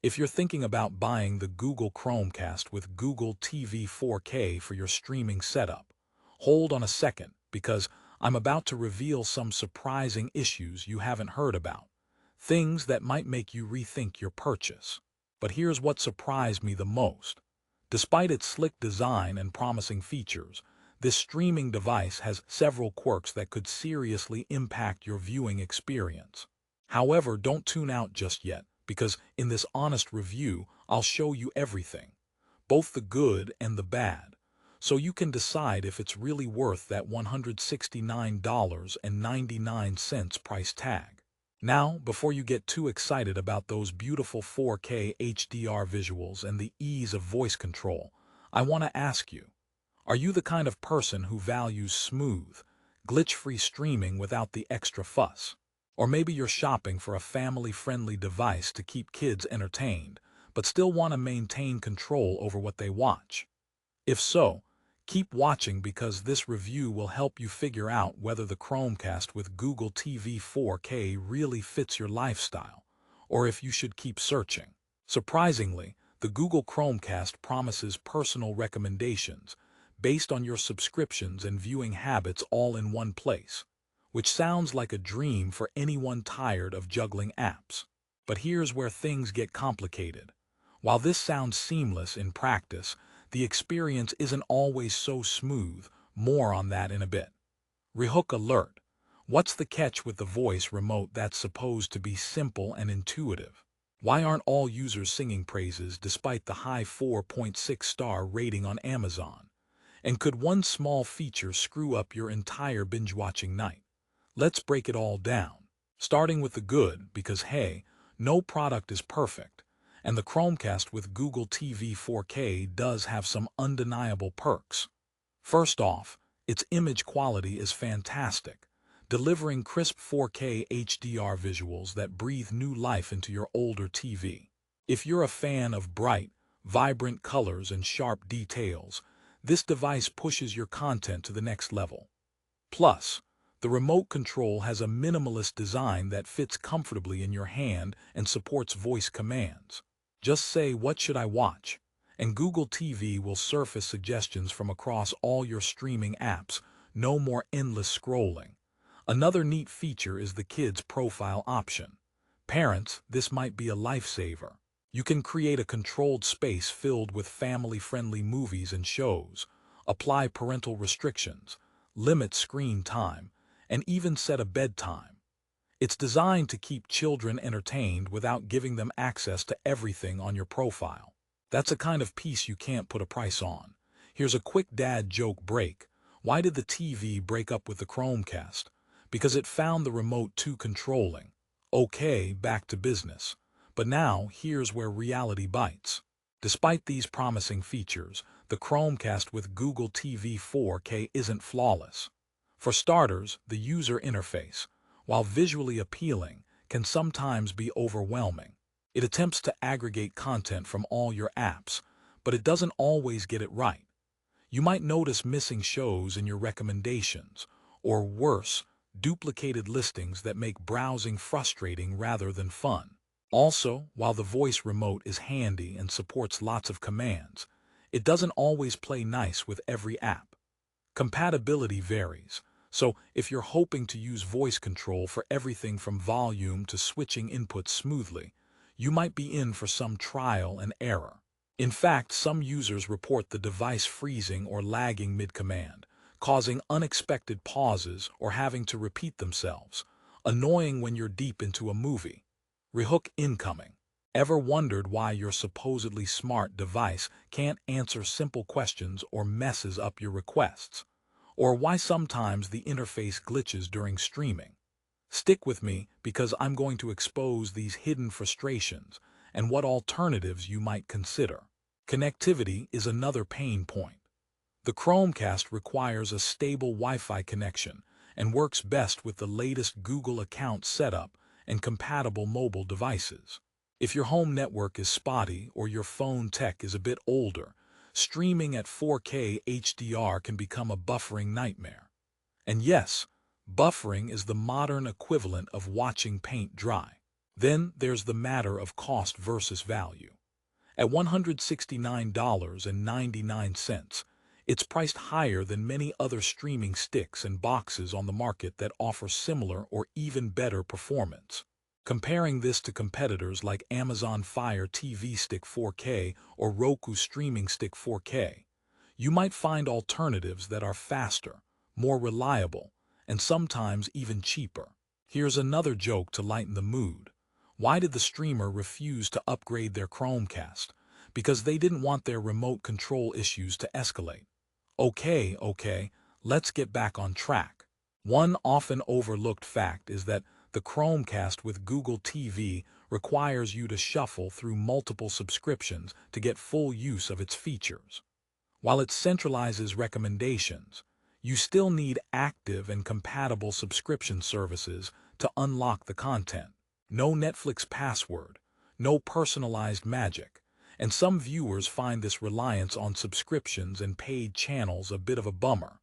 If you're thinking about buying the Google Chromecast with Google TV 4K for your streaming setup, hold on a second because I'm about to reveal some surprising issues you haven't heard about, things that might make you rethink your purchase. But here's what surprised me the most. Despite its slick design and promising features, this streaming device has several quirks that could seriously impact your viewing experience. However, don't tune out just yet, because in this honest review, I'll show you everything, both the good and the bad, so you can decide if it's really worth that $169.99 price tag. Now, before you get too excited about those beautiful 4K HDR visuals and the ease of voice control, I want to ask you, are you the kind of person who values smooth, glitch-free streaming without the extra fuss? Or maybe you're shopping for a family-friendly device to keep kids entertained, but still want to maintain control over what they watch. If so, keep watching because this review will help you figure out whether the Chromecast with Google TV 4K really fits your lifestyle, or if you should keep searching. Surprisingly, the Google Chromecast promises personal recommendations based on your subscriptions and viewing habits all in one place, which sounds like a dream for anyone tired of juggling apps. But here's where things get complicated. While this sounds seamless in practice, the experience isn't always so smooth. More on that in a bit. Rehook alert. What's the catch with the voice remote that's supposed to be simple and intuitive? Why aren't all users singing praises despite the high 4.6-star rating on Amazon? And could one small feature screw up your entire binge-watching night? Let's break it all down, starting with the good because, hey, no product is perfect, and the Chromecast with Google TV 4K does have some undeniable perks. First off, its image quality is fantastic, delivering crisp 4K HDR visuals that breathe new life into your older TV. If you're a fan of bright, vibrant colors and sharp details, this device pushes your content to the next level. Plus, the remote control has a minimalist design that fits comfortably in your hand and supports voice commands. Just say, "What should I watch?" and Google TV will surface suggestions from across all your streaming apps. No more endless scrolling. Another neat feature is the kids' profile option. Parents, this might be a lifesaver. You can create a controlled space filled with family-friendly movies and shows, apply parental restrictions, limit screen time, and even set a bedtime. It's designed to keep children entertained without giving them access to everything on your profile. That's a kind of peace you can't put a price on. Here's a quick dad joke break. Why did the TV break up with the Chromecast? Because it found the remote too controlling. Okay, back to business. But now, here's where reality bites. Despite these promising features, the Chromecast with Google TV 4K isn't flawless. For starters, the user interface, while visually appealing, can sometimes be overwhelming. It attempts to aggregate content from all your apps, but it doesn't always get it right. You might notice missing shows in your recommendations, or worse, duplicated listings that make browsing frustrating rather than fun. Also, while the voice remote is handy and supports lots of commands, it doesn't always play nice with every app. Compatibility varies, so if you're hoping to use voice control for everything from volume to switching inputs smoothly, you might be in for some trial and error. In fact, some users report the device freezing or lagging mid-command, causing unexpected pauses or having to repeat themselves, annoying when you're deep into a movie. Rehook incoming. Ever wondered why your supposedly smart device can't answer simple questions or messes up your requests? Or why sometimes the interface glitches during streaming? Stick with me because I'm going to expose these hidden frustrations and what alternatives you might consider. Connectivity is another pain point. The Chromecast requires a stable Wi-Fi connection and works best with the latest Google account setup and compatible mobile devices. If your home network is spotty or your phone tech is a bit older, streaming at 4K HDR can become a buffering nightmare. And yes, buffering is the modern equivalent of watching paint dry. Then there's the matter of cost versus value. At $169.99, it's priced higher than many other streaming sticks and boxes on the market that offer similar or even better performance. Comparing this to competitors like Amazon Fire TV Stick 4K or Roku Streaming Stick 4K, you might find alternatives that are faster, more reliable, and sometimes even cheaper. Here's another joke to lighten the mood. Why did the streamer refuse to upgrade their Chromecast? Because they didn't want their remote control issues to escalate. Okay, let's get back on track. One often overlooked fact is that the Chromecast with Google TV requires you to shuffle through multiple subscriptions to get full use of its features. While it centralizes recommendations, you still need active and compatible subscription services to unlock the content. No Netflix password, no personalized magic, and some viewers find this reliance on subscriptions and paid channels a bit of a bummer.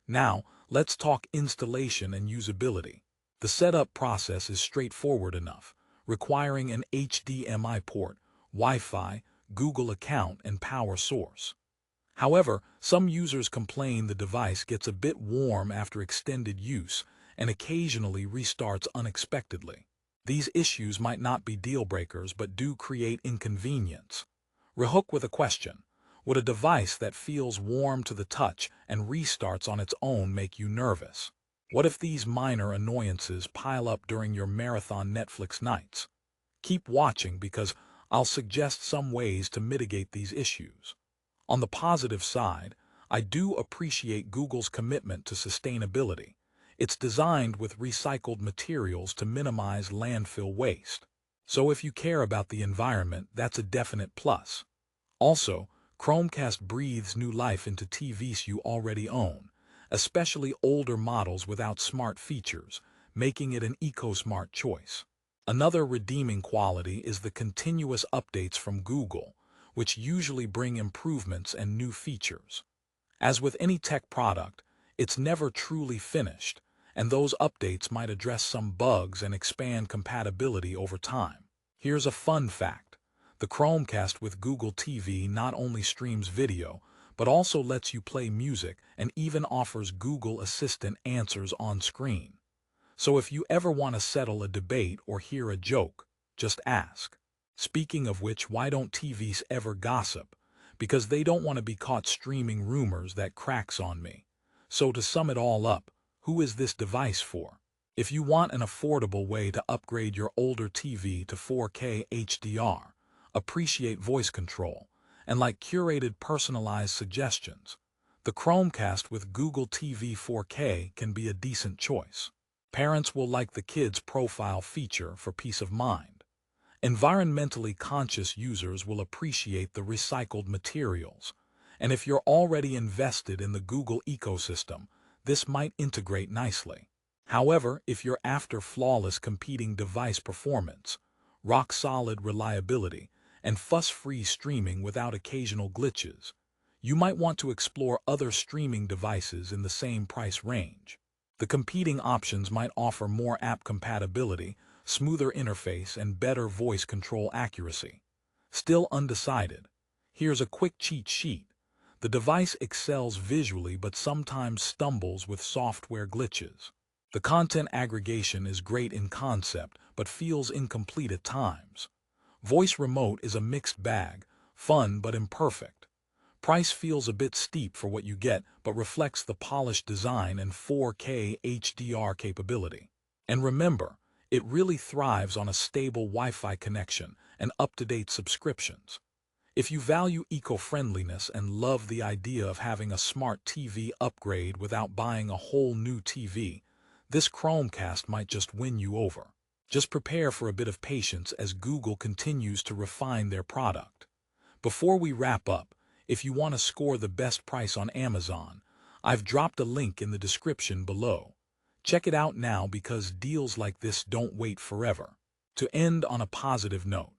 Now, let's talk installation and usability. The setup process is straightforward enough, requiring an HDMI port, Wi-Fi, Google account, and power source. However, some users complain the device gets a bit warm after extended use and occasionally restarts unexpectedly. These issues might not be deal breakers but do create inconvenience. Rehook with a question. Would a device that feels warm to the touch and restarts on its own make you nervous? What if these minor annoyances pile up during your marathon Netflix nights? Keep watching because I'll suggest some ways to mitigate these issues. On the positive side, I do appreciate Google's commitment to sustainability. It's designed with recycled materials to minimize landfill waste. So if you care about the environment, that's a definite plus. Also, Chromecast breathes new life into TVs you already own, especially older models without smart features, making it an eco-smart choice. Another redeeming quality is the continuous updates from Google, which usually bring improvements and new features. As with any tech product, it's never truly finished, and those updates might address some bugs and expand compatibility over time. Here's a fun fact. The Chromecast with Google TV not only streams video, but also lets you play music and even offers Google Assistant answers on screen. So if you ever want to settle a debate or hear a joke, just ask. Speaking of which, why don't TVs ever gossip? Because they don't want to be caught streaming rumors that cracks on me. So to sum it all up, who is this device for? If you want an affordable way to upgrade your older TV to 4K HDR, appreciate voice control, and like curated personalized suggestions, the Chromecast with Google TV 4K can be a decent choice. Parents will like the kids' profile feature for peace of mind. Environmentally conscious users will appreciate the recycled materials. And if you're already invested in the Google ecosystem, this might integrate nicely. However, if you're after flawless competing device performance, rock-solid reliability, and fuss-free streaming without occasional glitches, you might want to explore other streaming devices in the same price range. The competing options might offer more app compatibility, smoother interface, and better voice control accuracy. Still undecided? Here's a quick cheat sheet. The device excels visually but sometimes stumbles with software glitches. The content aggregation is great in concept but feels incomplete at times. Voice remote is a mixed bag, fun but imperfect. Price feels a bit steep for what you get, but reflects the polished design and 4K HDR capability. And remember, it really thrives on a stable Wi-Fi connection and up-to-date subscriptions. If you value eco-friendliness and love the idea of having a smart TV upgrade without buying a whole new TV, this Chromecast might just win you over. Just prepare for a bit of patience as Google continues to refine their product. Before we wrap up, if you want to score the best price on Amazon, I've dropped a link in the description below. Check it out now because deals like this don't wait forever. To end on a positive note,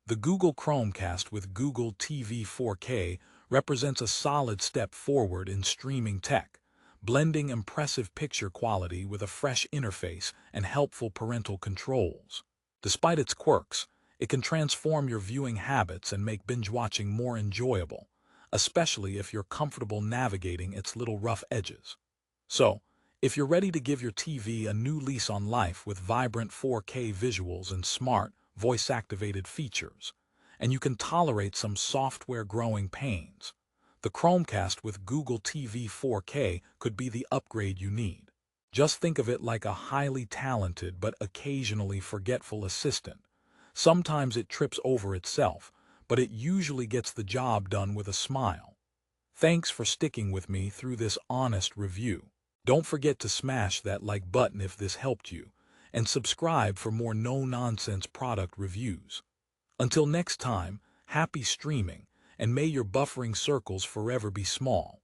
the Google Chromecast with Google TV 4K represents a solid step forward in streaming tech, blending impressive picture quality with a fresh interface and helpful parental controls. Despite its quirks, it can transform your viewing habits and make binge-watching more enjoyable, especially if you're comfortable navigating its little rough edges. So, if you're ready to give your TV a new lease on life with vibrant 4K visuals and smart, voice-activated features, and you can tolerate some software growing pains, the Chromecast with Google TV 4K could be the upgrade you need. Just think of it like a highly talented but occasionally forgetful assistant. Sometimes it trips over itself, but it usually gets the job done with a smile. Thanks for sticking with me through this honest review. Don't forget to smash that like button if this helped you, and subscribe for more no-nonsense product reviews. Until next time, happy streaming, and may your buffering circles forever be small.